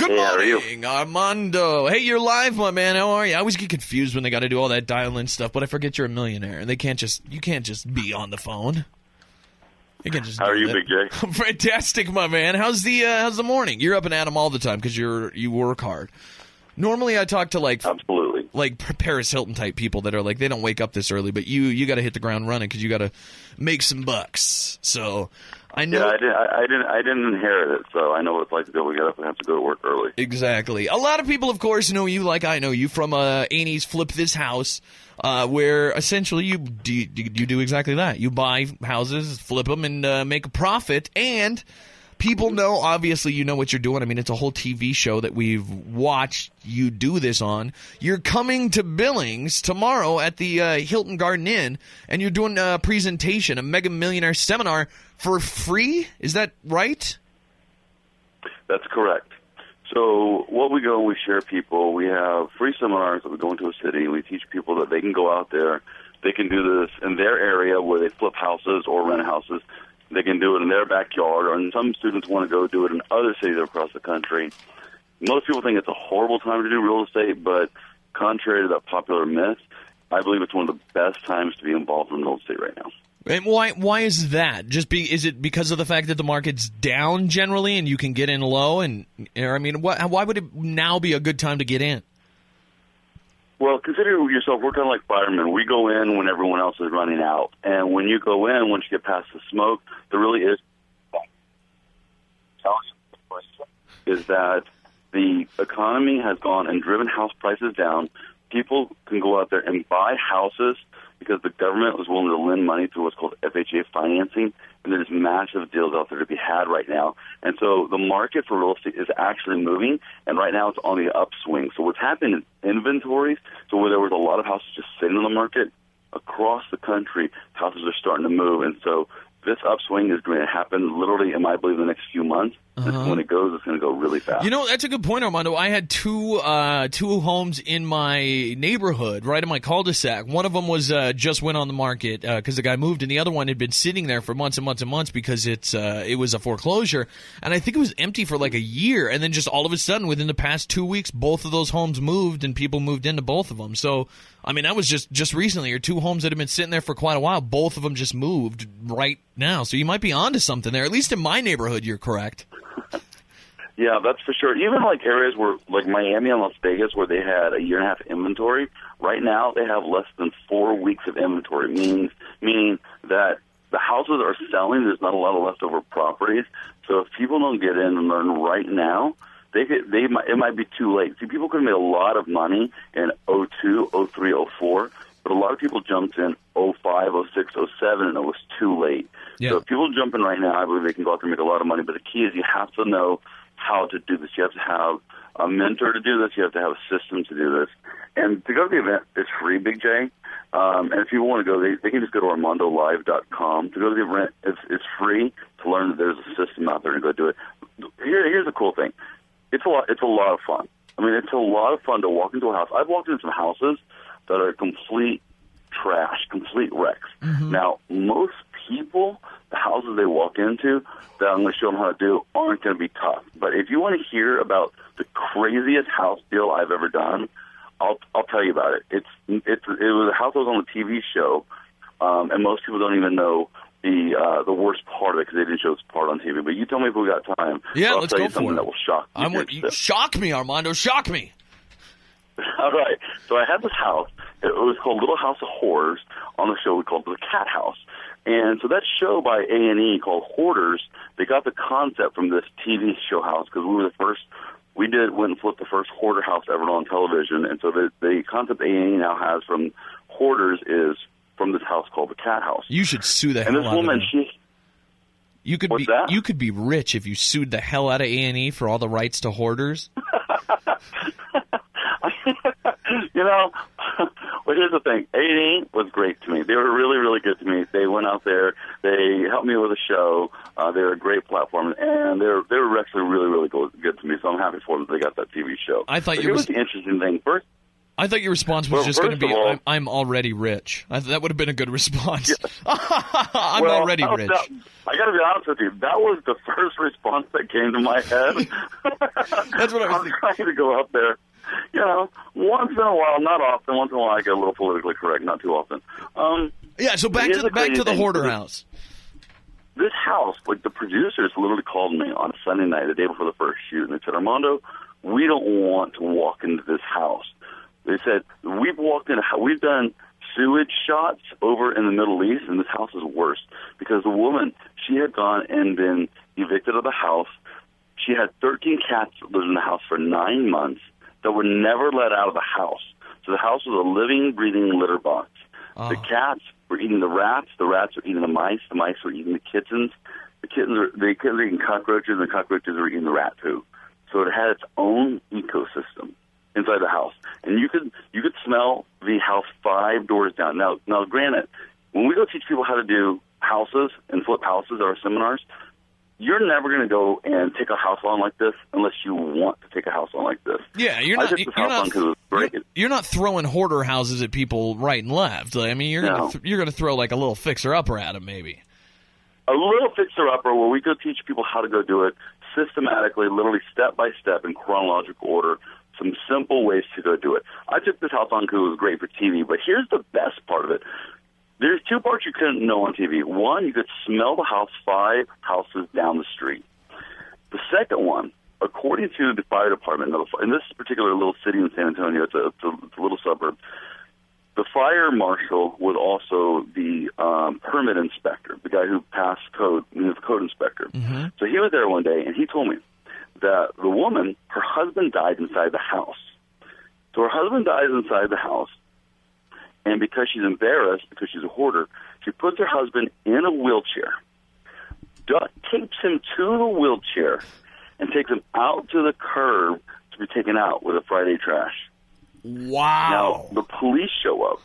Good Hey, how are you? morning, Armando. Hey, you're live, my man. How are you? I always get confused when they got to do all that dial-in stuff, but I forget you're a millionaire, and you can't just be on the phone. You can just. How are you, that. Big J? Fantastic, my man. How's the morning? You're up and at 'em all the time because you work hard. Normally, I talk to Absolutely. like Paris Hilton type people that are like they don't wake up this early, but you got to hit the ground running because you got to make some bucks. So I know. Yeah, I didn't inherit it, so I know what it's like to go. We get up and have to go to work early. Exactly. A lot of people, of course, know you like I know you from Annie's Flip This House, where essentially you do exactly that. You buy houses, flip them, and make a profit. And people know, obviously, you know what you're doing. I mean, it's a whole TV show that we've watched you do this on. You're coming to Billings tomorrow at the Hilton Garden Inn, and you're doing a presentation, a Mega Millionaire seminar for free. Is that right? That's correct. So what we go and we share people. We have free seminars that we go into a city, and we teach people that they can go out there. They can do this in their area where they flip houses or rent houses. They can do it in their backyard, and some students want to go do it in other cities across the country. Most people think it's a horrible time to do real estate, but contrary to that popular myth, I believe it's one of the best times to be involved in real estate right now. And why is that? Is it because of the fact that the market's down generally and you can get in low? Or I mean, why would it now be a good time to get in? Well, consider yourself, we're kind of like firemen. We go in when everyone else is running out. And when you go in, once you get past the smoke, there really is that the economy has gone and driven house prices down. People can go out there and buy houses because the government was willing to lend money through what's called FHA financing, and there's massive deals out there to be had right now. And so the market for real estate is actually moving, and right now it's on the upswing. So what's happening is inventories, so where there was a lot of houses just sitting on the market, across the country, houses are starting to move. And so this upswing is going to happen literally, I believe, in the next few months. And when it goes, it's going to go really fast. You know, that's a good point, Armando. I had two homes in my neighborhood, right in my cul-de-sac. One of them was just went on the market because the guy moved, and the other one had been sitting there for months and months and months because it was a foreclosure. And I think it was empty for like a year, and then just all of a sudden, within the past 2 weeks, both of those homes moved, and people moved into both of them. So, I mean, that was just recently, or two homes that had been sitting there for quite a while. Both of them just moved right now. So you might be onto something there. At least in my neighborhood, you're correct. Yeah, that's for sure. Even like areas where, like Miami and Las Vegas, where they had a year and a half inventory, right now they have less than 4 weeks of inventory, meaning that the houses are selling. There's not a lot of leftover properties. So if people don't get in and learn right now, it might be too late. See, people could have made a lot of money in 02, 03, 04, but a lot of people jumped in 05, 06, 07, and it was too late. Yeah. So if people jump in right now, I believe they can go out there and make a lot of money. But the key is you have to know how to do this. You have to have a mentor to do this. You have to have a system to do this. And to go to the event, it's free, Big J. And if people want to go, they can just go to ArmandoLive.com. To go to the event, it's free to learn that there's a system out there to go do it. Here's the cool thing. It's a lot of fun. I mean, it's a lot of fun to walk into a house. I've walked into some houses that are complete trash, complete wrecks. Mm-hmm. Now, most people, the houses they walk into that I'm going to show them how to do aren't going to be tough. But if you want to hear about the craziest house deal I've ever done, I'll tell you about it. It was a house that was on a TV show, and most people don't even know the worst part of it because they didn't show this part on TV. But you tell me if we got time. Yeah, I'll let's tell go you something for it. that will shock you. Shock me, Armando. Shock me. All right. So I had this house. It was called Little House of Horrors. On the show we called it The Cat House. And so that show by A&E called Hoarders, they got the concept from this TV show house because we were the first. We went and flipped the first hoarder house ever on television. And so the concept A&E now has from Hoarders is from this house called The Cat House. You should sue the hell out of them. And this woman, you could be rich if you sued the hell out of A&E for all the rights to hoarders. You know, well, here's the thing. A&E was great to me. They were really, really good to me. They went out there. They helped me with a show. They're a great platform, and they were actually really, really good to me. So I'm happy for them. They got that TV show. I thought Here's the interesting thing. First, I thought your response was just going to be, all, I'm already rich. That would have been a good response. Yeah. I'm already rich. I got to be honest with you. That was the first response that came to my head. That's what I was thinking. I'm trying to go out there. Once in a while, not often. Once in a while, I get a little politically correct, not too often. Yeah, so back to the hoarder house. This house, like the producers literally called me on a Sunday night, the day before the first shoot, and they said, Armando, we don't want to walk into this house. They said, we've done sewage shots over in the Middle East, and this house is worse because the woman, she had gone and been evicted of the house. She had 13 cats that lived in the house for 9 months that were never let out of the house. So the house was a living, breathing litter box. The cats were eating the rats were eating the mice were eating the kittens. The kittens were eating cockroaches, and the cockroaches were eating the rat poo. So it had its own ecosystem inside the house. And you could smell the house 5 doors down. Now granted, when we go teach people how to do houses and flip houses at our seminars, you're never going to go and take a house on like this unless you want to take a house on like this. Yeah, you're not throwing hoarder houses at people right and left. I mean, you're going to throw like a little fixer-upper at them, maybe. A little fixer-upper where we go teach people how to go do it systematically, literally step by step in chronological order, some simple ways to go do it. I took this house on because it was great for TV, but here's the best part of it. There's 2 parts you couldn't know on TV. One, you could smell the house 5 houses down the street. The second one, according to the fire department, in this particular little city in San Antonio, it's a little suburb, the fire marshal was also the permit inspector, the guy who passed code, the code inspector. Mm-hmm. So he was there one day, and he told me that the woman, her husband died inside the house. So her husband dies inside the house, and because she's embarrassed, because she's a hoarder, she puts her husband in a wheelchair, duct tapes him to the wheelchair, and takes him out to the curb to be taken out with a Friday trash. Wow. Now, the police show up.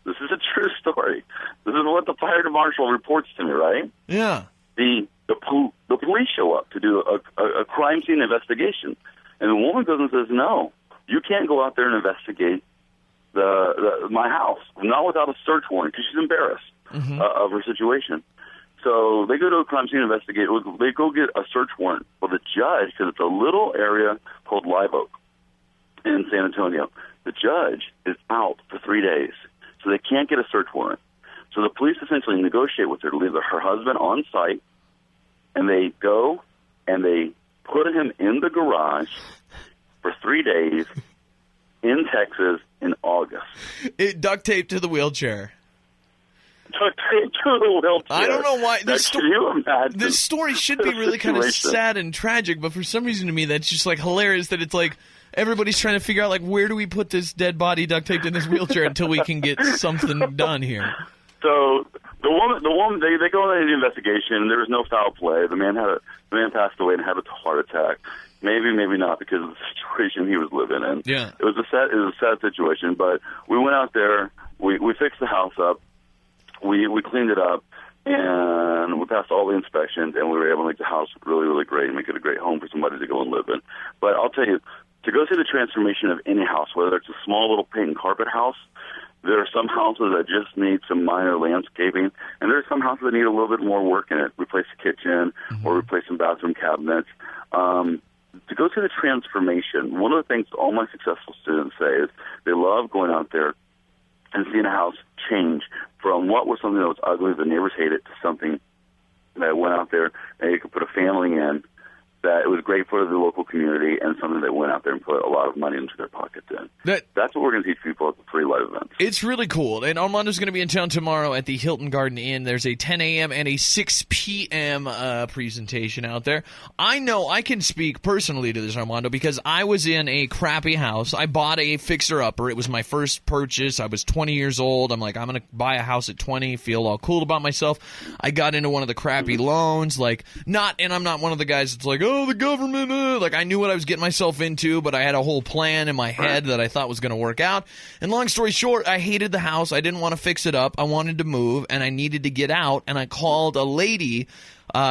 This is a true story. This is what the fire marshal reports to me, right? Yeah. The police show up to do a crime scene investigation. And the woman goes and says, no, you can't go out there and investigate my house, not without a search warrant, because she's embarrassed of her situation. So they go to a crime scene investigate. They go get a search warrant. Well, the judge, because it's a little area called Live Oak in San Antonio, the judge is out for 3 days, so they can't get a search warrant. So the police essentially negotiate with her to leave her husband on site, and they go and they put him in the garage for 3 days in Texas in August. Duct taped to the wheelchair. Duct taped to the wheelchair. I don't know why. Can you imagine? This story should be really kind of sad and tragic, but for some reason to me that's just like hilarious that it's like everybody's trying to figure out like where do we put this dead body duct taped in this wheelchair until we can get something done here. So the woman, they go into the investigation. There was no foul play. The man passed away and had a heart attack. Maybe not because of the situation he was living in. Yeah, it was a sad situation. But we went out there. We fixed the house up. We cleaned it up, and we passed all the inspections, and we were able to make the house really, really great and make it a great home for somebody to go and live in. But I'll tell you, to go through the transformation of any house, whether it's a small little paint and carpet house, there are some houses that just need some minor landscaping, and there are some houses that need a little bit more work in it. Replace the kitchen or replace some bathroom cabinets. To go through the transformation, one of the things all my successful students say is they love going out there and seeing a house change from what was something that was ugly, the neighbors hated, to something that went out there and you could put a family in, that it was great for the local community, and something that went out there and put a lot of money into their pockets in. That's what we're going to teach people at the free live events. It's really cool. And Armando's going to be in town tomorrow at the Hilton Garden Inn. There's a 10 a.m. and a 6 p.m. Presentation out there. I know I can speak personally to this, Armando, because I was in a crappy house. I bought a fixer-upper. It was my first purchase. I was 20 years old. I'm like, I'm going to buy a house at 20, feel all cool about myself. I got into one of the crappy loans. And I'm not one of the guys that's like, oh, the government, like I knew what I was getting myself into, but I had a whole plan in my head that I thought was going to work out. And long story short, I hated the house. I didn't want to fix it up. I wanted to move, and I needed to get out. And I called a lady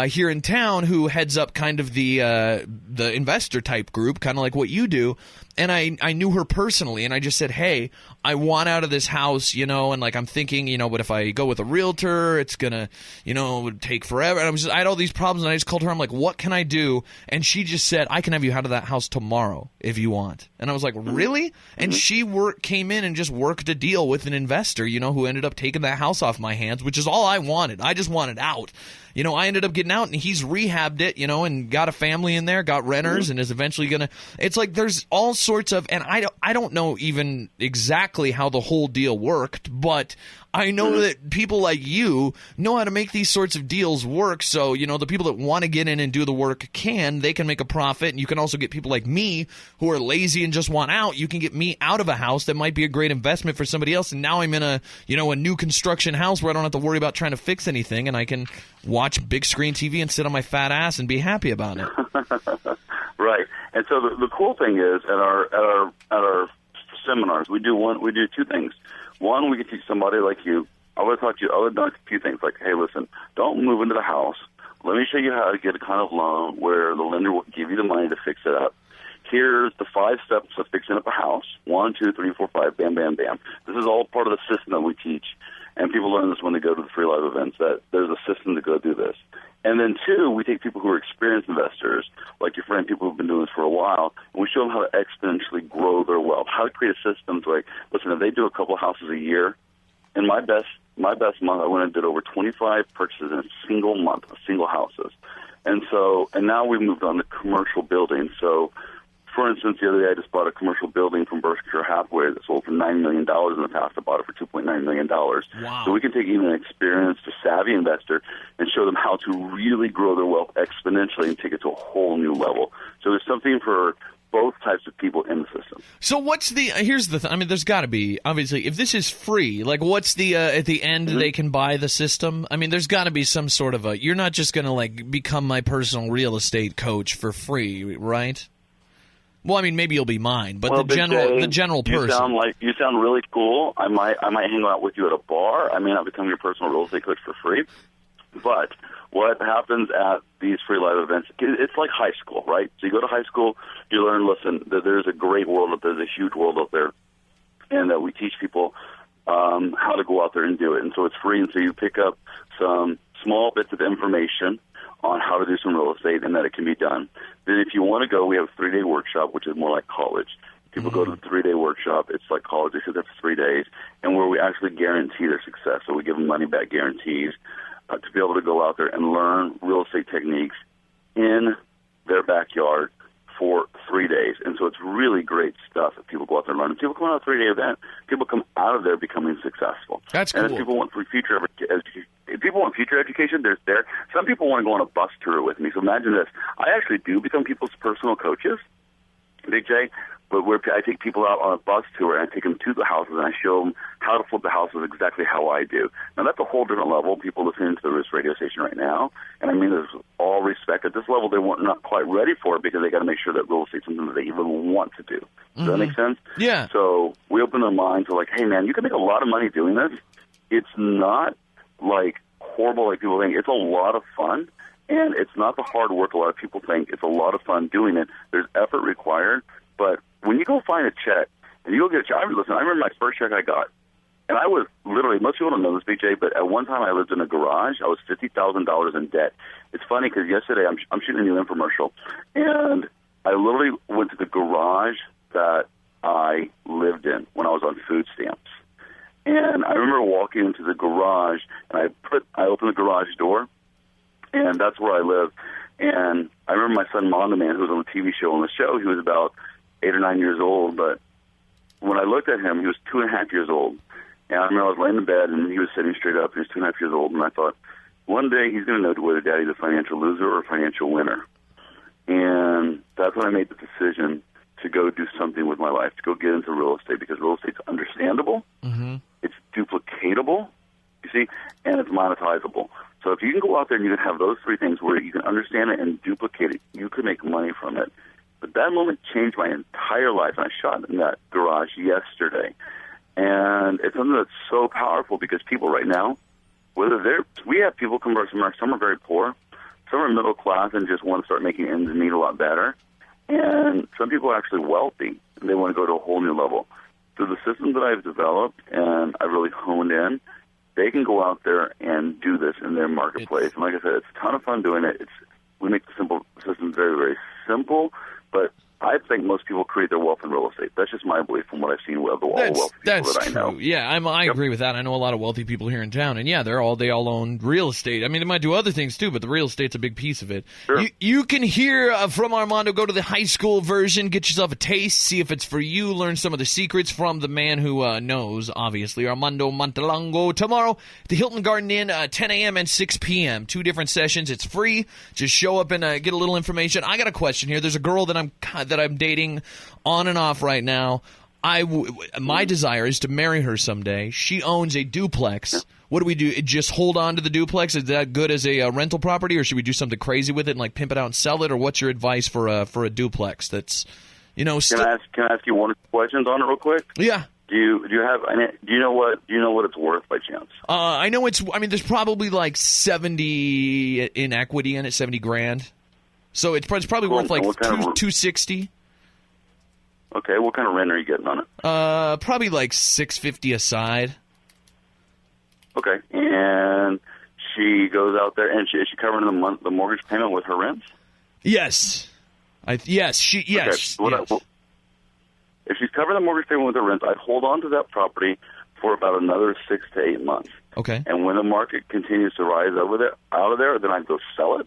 here in town who heads up kind of the investor type group, kind of like what you do. and I knew her personally, and I just said, hey, I want out of this house, and like I'm thinking, but if I go with a realtor, it's gonna, take forever. And I had all these problems, and I just called her. I'm like, what can I do? And she just said, I can have you out of that house tomorrow if you want. And I was like, really? And she came in and just worked a deal with an investor, who ended up taking that house off my hands, which is all I wanted. I just wanted out. I ended up getting out, and he's rehabbed it, and got a family in there, got renters, and is eventually going to – it's like there's all sorts of – and I don't know even exactly how the whole deal worked, but I know that people like you know how to make these sorts of deals work. So, the people that want to get in and do the work they can make a profit. And you can also get people like me who are lazy and just want out. You can get me out of a house that might be a great investment for somebody else. And now I'm in a new construction house where I don't have to worry about trying to fix anything, and I can watch big screen TV and sit on my fat ass and be happy about it. Right. And so the cool thing is at our seminars, we do two things. One, we can teach somebody like you. I would talk a few things like, hey, listen, don't move into the house. Let me show you how to get a kind of loan where the lender will give you the money to fix it up. Here's the 5 steps of fixing up a house. 1, 2, 3, 4, 5, bam, bam, bam. This is all part of the system that we teach. And people learn this when they go to the free live events, that there's a system to go do this. And then 2, we take people who are experienced investors, like your friend, people who've been doing this for a while, and we show them how to exponentially grow their wealth, how to create a system to, like, listen, if they do a couple of houses a year, in my best month, I went and did over 25 purchases in a single month of single houses. And now we've moved on to commercial buildings. So, for instance, the other day I just bought a commercial building from Berkshire Hathaway that sold for $9 million in the past. I bought it for $2.9 million. Wow. So we can take even an experienced or savvy investor and show them how to really grow their wealth exponentially and take it to a whole new level. So there's something for both types of people in the system. So here's the thing. I mean, there's got to be, obviously, if this is free, like what's the, at the end they can buy the system? I mean, there's got to be some sort of you're not just going to like become my personal real estate coach for free, right? Well, I mean, maybe you'll be mine, but the general person. You sound really cool. I might hang out with you at a bar. I may not become your personal real estate coach for free. But what happens at these free live events, it's like high school, right? So you go to high school, you learn, listen, that there's a great world out there, there's a huge world out there, and that we teach people how to go out there and do it. And so it's free, and so you pick up some small bits of information on how to do some real estate and that it can be done. Then if you want to go, we have a 3-day workshop, which is more like college. People go to the 3-day workshop. It's like college. They sit there for 3 days, and where we actually guarantee their success. So we give them money-back guarantees to be able to go out there and learn real estate techniques in their backyard for 3 days. And so it's really great stuff that people go out there and learn. And people come out of a 3-day event, people come out of there becoming successful. That's cool. And if people want future education, there's there. Some people want to go on a bus tour with me. So imagine this. I actually do become people's personal coaches, Big J, but I take people out on a bus tour, and I take them to the houses, and I show them how to flip the houses exactly how I do. Now, that's a whole different level. People listening to this radio station right now, and I mean this with all respect, at this level they weren't not quite ready for it because they got to make sure that real estate is something that they even want to do. Does that make sense? Yeah. So we open their minds to like, hey, man, you can make a lot of money doing this. It's not like horrible like people think. It's a lot of fun, and it's not the hard work a lot of people think. It's a lot of fun doing it. There's effort required, but when you go find a check, and you go get a check, I remember my first check I got, and I was literally, most people don't know this, BJ, but at one time I lived in a garage. I was $50,000 in debt. It's funny because yesterday I'm shooting a new infomercial, and I literally went to the garage that I lived in when I was on food stamps. And I remember walking into the garage, and I opened the garage door, and that's where I live. And I remember my son, Mondo Man, who was on the TV show. On the show, he was about 8 or 9 years old, but when I looked at him, he was 2.5 years old. And I remember I was laying in bed, and he was sitting straight up. He was 2.5 years old, and I thought, one day he's going to know whether Daddy's a financial loser or a financial winner. And that's when I made the decision to go do something with my life, to go get into real estate, because real estate's understandable, it's duplicatable, you see, and it's monetizable. So if you can go out there and you can have those 3 things where you can understand it and duplicate it, you can make money from it. But that moment changed my entire life, and I shot in that garage yesterday. And it's something that's so powerful because people right now, we have people some are very poor, some are middle class and just want to start making ends meet a lot better. And some people are actually wealthy, and they want to go to a whole new level. So the system that I've developed and I've really honed in, they can go out there and do this in their marketplace. And like I said, it's a ton of fun doing it. We make the simple system very, very simple, but I think most people create their wealth in real estate. That's just my belief from what I've seen with all the wealthy people that I know. Yeah, I agree with that. I know a lot of wealthy people here in town, and yeah, they all own real estate. I mean, they might do other things too, but the real estate's a big piece of it. Sure. You can hear from Armando. Go to the high school version, get yourself a taste, see if it's for you, learn some of the secrets from the man who knows, obviously, Armando Montelongo. Tomorrow, at the Hilton Garden Inn, 10 a.m. and 6 p.m. 2 different sessions. It's free. Just show up and get a little information. I got a question here. There's a girl that I'm dating on and off right now. My desire is to marry her someday. She owns a duplex. What do we do? Just hold on to the duplex? Is that good as a rental property, or should we do something crazy with it and like pimp it out and sell it? Or what's your advice for a duplex that's, Can I ask you one or two questions on it real quick? Yeah. Do you know what it's worth by chance? I know there's probably like 70 in equity in it, 70 grand. So it's probably worth like 260. Okay, what kind of rent are you getting on it? Probably like $650 a side. Okay, and she goes out there, and is she covering the mortgage payment with her rent? Yes. Yes. Okay, so if she's covering the mortgage payment with her rent, I'd hold on to that property for about another 6 to 8 months. Okay. And when the market continues to rise out of there, then I'd go sell it.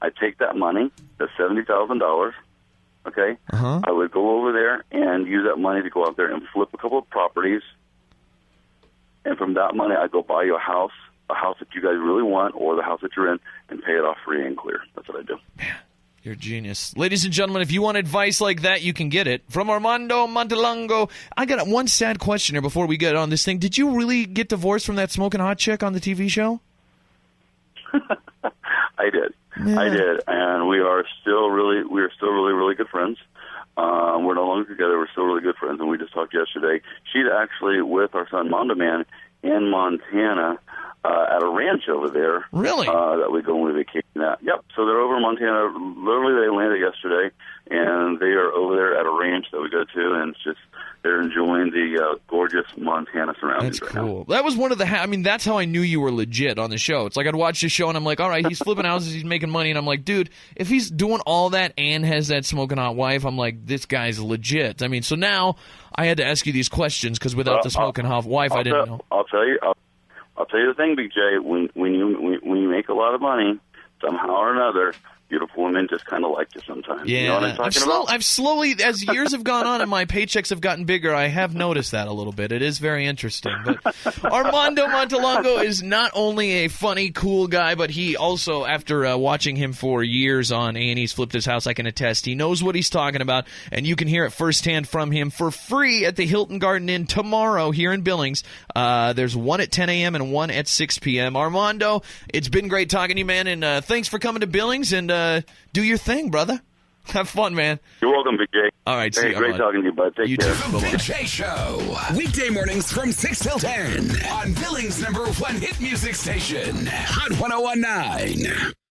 I'd take that money, that's $70,000. Okay, I would go over there and use that money to go out there and flip a couple of properties, and from that money, I'd go buy you a house that you guys really want, or the house that you're in, and pay it off free and clear. That's what I do. Man, you're a genius. Ladies and gentlemen, if you want advice like that, you can get it from Armando Montelongo. I got one sad question here before we get on this thing. Did you really get divorced from that smoking hot chick on the TV show? I did. Yeah. I did, and we are still really good friends. We're no longer together. We're still really good friends, and we just talked yesterday. She's actually with our son Mondo Man in Montana at a ranch over there. Really? That we go and we vacation at. Yep. So they're over in Montana. Literally, they landed yesterday, and they are over there at a ranch that we go to, and it's just they're enjoying the gorgeous Montana surroundings. That's right cool. now. That was one of the. That's how I knew you were legit on the show. It's like I'd watch the show and I'm like, all right, he's flipping houses, he's making money, and I'm like, dude, if he's doing all that and has that smoking hot wife, I'm like, this guy's legit. I mean, so now I had to ask you these questions because without the smoking hot wife, I didn't know. I'll tell you the thing, Big J. When you make a lot of money, somehow or another, beautiful women just kind of like you sometimes. Yeah, you know what I'm talking about? I've slowly, as years have gone on and my paychecks have gotten bigger, I have noticed that a little bit. It is very interesting. But Armando Montelongo is not only a funny, cool guy, but he also, after watching him for years on A&E's Flipped His House, I can attest, he knows what he's talking about, and you can hear it firsthand from him for free at the Hilton Garden Inn tomorrow here in Billings. There's one at 10 a.m. and one at 6 p.m. Armando, it's been great talking to you, man, and thanks for coming to Billings, and do your thing, brother. Have fun, man. You're welcome, Big J. All right, see hey, you. Great talking to you, bud. Take care. The Big J Show. Weekday mornings from 6 till 10 on Billings' #1 hit music station, Hot 101.9.